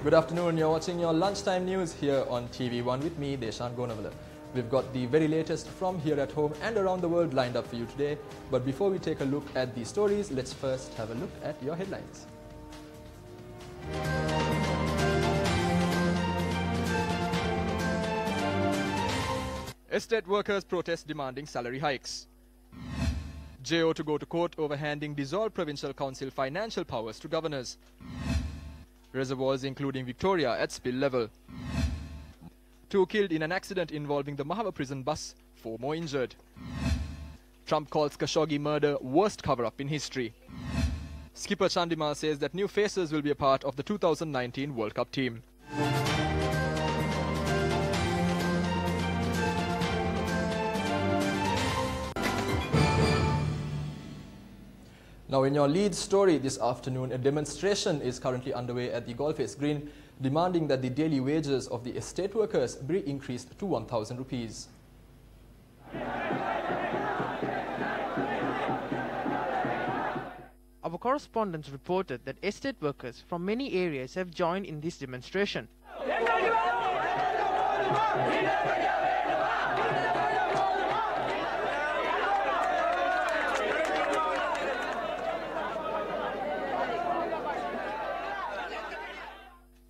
Good afternoon, you're watching your lunchtime news here on TV1 with me, Deshan Gonavala. We've got the very latest from here at home and around the world lined up for you today. But before we take a look at these stories, let's first have a look at your headlines. Estate workers protest demanding salary hikes. JO to go to court over handing dissolved provincial council financial powers to governors. Reservoirs including Victoria at spill level. 2 killed in an accident involving the Mahava prison bus, 4 more injured. Trump calls Khashoggi murder worst cover-up in history. Skipper Chandimal says that new faces will be a part of the 2019 World Cup team. Now in your lead story this afternoon, a demonstration is currently underway at the Golface Green demanding that the daily wages of the estate workers be increased to 1,000 rupees. Our correspondents reported that estate workers from many areas have joined in this demonstration.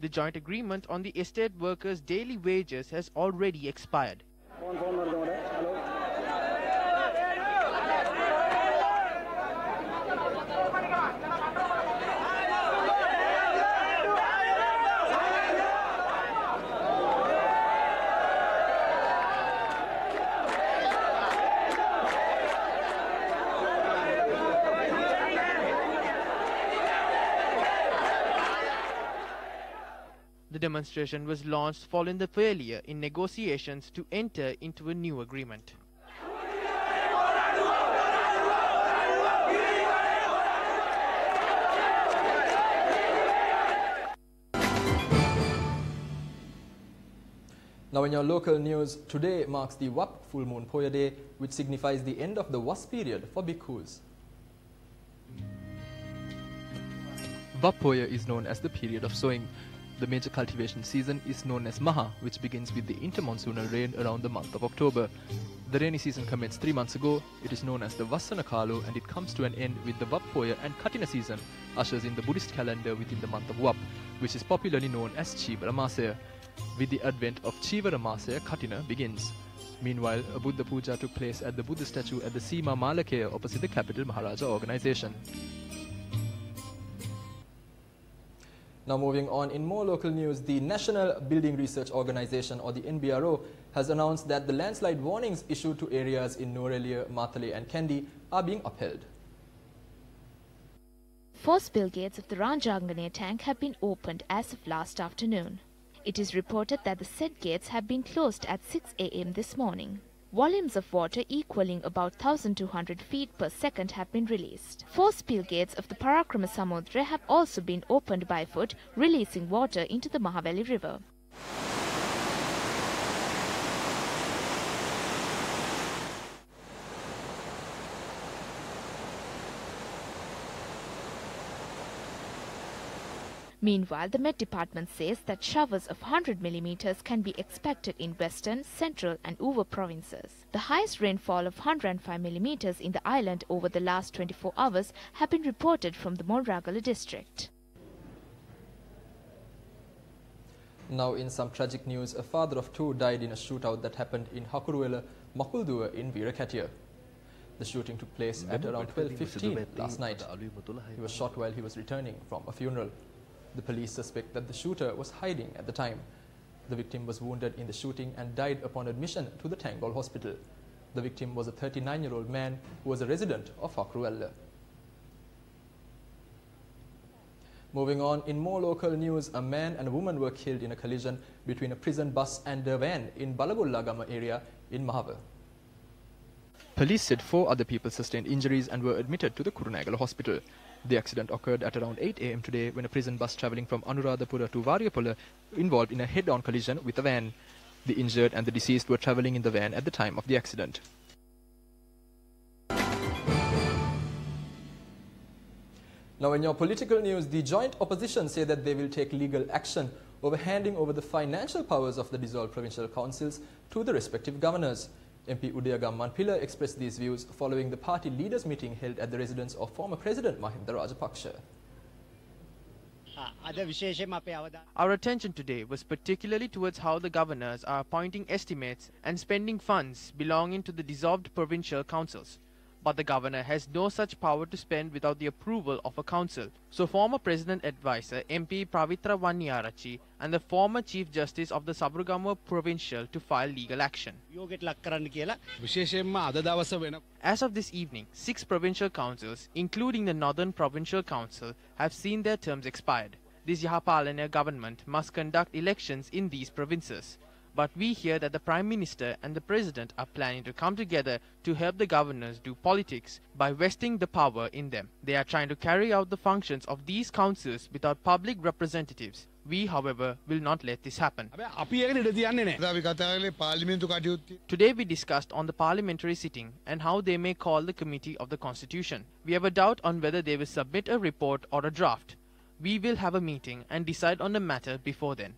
The joint agreement on the estate workers' daily wages has already expired. The demonstration was launched following the failure in negotiations to enter into a new agreement. Now in your local news, today marks the Wap Full Moon Poya Day, which signifies the end of the Was period for bhikkhus. Wap Poya is known as the period of sowing. The major cultivation season is known as Maha, which begins with the intermonsoonal rain around the month of October. The rainy season commenced 3 months ago. It is known as the Vassanakalu and it comes to an end with the Wap Poya and Katina season, ushers in the Buddhist calendar within the month of Wap, which is popularly known as Chivara Masaya. With the advent of Chivara Masaya, Katina begins. Meanwhile, a Buddha Puja took place at the Buddha statue at the Sima Malakaya opposite the Capital Maharaja organization. Now moving on, in more local news, the National Building Research Organization or the NBRO has announced that the landslide warnings issued to areas in Norelia, Matale and Kandy are being upheld. 4 spill gates of the Ranjangane tank have been opened as of last afternoon. It is reported that the said gates have been closed at 6 a.m. this morning. Volumes of water equaling about 1,200 feet per second have been released. 4 spill gates of the Parakrama Samudra have also been opened by foot, releasing water into the Mahaveli River. Meanwhile, the Met Department says that showers of 100 millimeters can be expected in western, central and Uva provinces. The highest rainfall of 105 millimeters in the island over the last 24 hours have been reported from the Morragala district. Now in some tragic news, a father of 2 died in a shootout that happened in Hakuruwela, Makulduwa in Virakatiya. The shooting took place at around 12:15 last night. He was shot while he was returning from a funeral. The police suspect that the shooter was hiding at the time. The victim was wounded in the shooting and died upon admission to the Tangol hospital. The victim was a 39-year-old man who was a resident of Hakuruwela. Moving on, in more local news, a man and a woman were killed in a collision between a prison bus and a van in Balagullagama area in Mahava. Police said 4 other people sustained injuries and were admitted to the Kurunegala hospital. The accident occurred at around 8 a.m. today when a prison bus travelling from Anuradhapura to Variapola involved in a head-on collision with a van. The injured and the deceased were travelling in the van at the time of the accident. Now in your political news, the joint opposition say that they will take legal action over handing over the financial powers of the dissolved provincial councils to the respective governors. MP Udayagam Manpila expressed these views following the party leaders' meeting held at the residence of former President Mahinda Rajapaksa. Our attention today was particularly towards how the governors are appointing estimates and spending funds belonging to the dissolved provincial councils. But the governor has no such power to spend without the approval of a council. So former President Advisor MP Pravitra Wanniyarachi and the former Chief Justice of the Sabaragamuwa Provincial to file legal action. As of this evening, 6 provincial councils, including the Northern Provincial Council, have seen their terms expired. This Yahapalana government must conduct elections in these provinces. But we hear that the Prime Minister and the President are planning to come together to help the governors do politics by vesting the power in them. They are trying to carry out the functions of these councils without public representatives. We, however, will not let this happen. Today we discussed on the parliamentary sitting and how they may call the Committee of the Constitution. We have a doubt on whether they will submit a report or a draft. We will have a meeting and decide on the matter before then.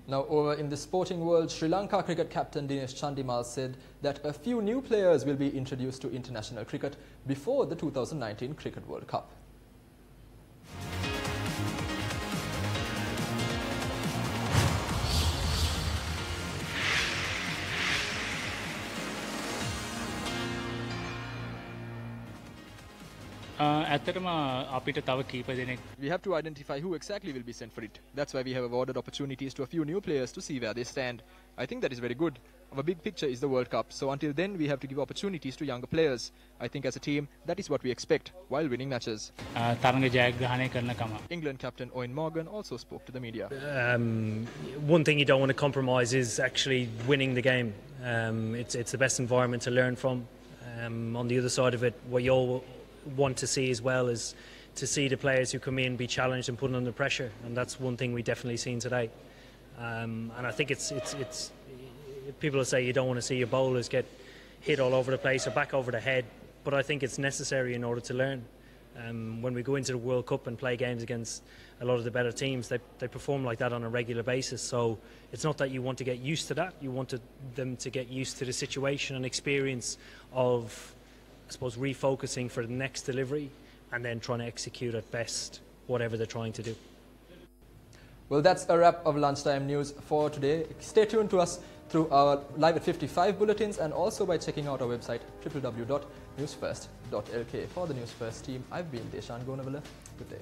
Now over in the sporting world, Sri Lanka cricket captain Dinesh Chandimal said that a few new players will be introduced to international cricket before the 2019 Cricket World Cup. We have to identify who exactly will be sent for it. That's why we have awarded opportunities to a few new players to see where they stand. I think that is very good. Our big picture is the World Cup, so until then we have to give opportunities to younger players. I think as a team, that is what we expect while winning matches. England captain Owen Morgan also spoke to the media. One thing you don't want to compromise is actually winning the game. It's the best environment to learn from. On the other side of it, what you all want to see as well is to see the players who come in be challenged and put under pressure, and that's one thing we definitely seen today. And I think it's people will say you don't want to see your bowlers get hit all over the place or back over the head, but I think it's necessary in order to learn. When we go into the World Cup and play games against a lot of the better teams, they perform like that on a regular basis. So it's not that you want to get used to that, you wanted them to get used to the situation and experience of, I suppose, refocusing for the next delivery and then trying to execute at best whatever they're trying to do. Well, that's a wrap of Lunchtime News for today. Stay tuned to us through our Live at 55 bulletins and also by checking out our website www.newsfirst.lk. For the Newsfirst team, I've been Deshan Gonavala. Good day.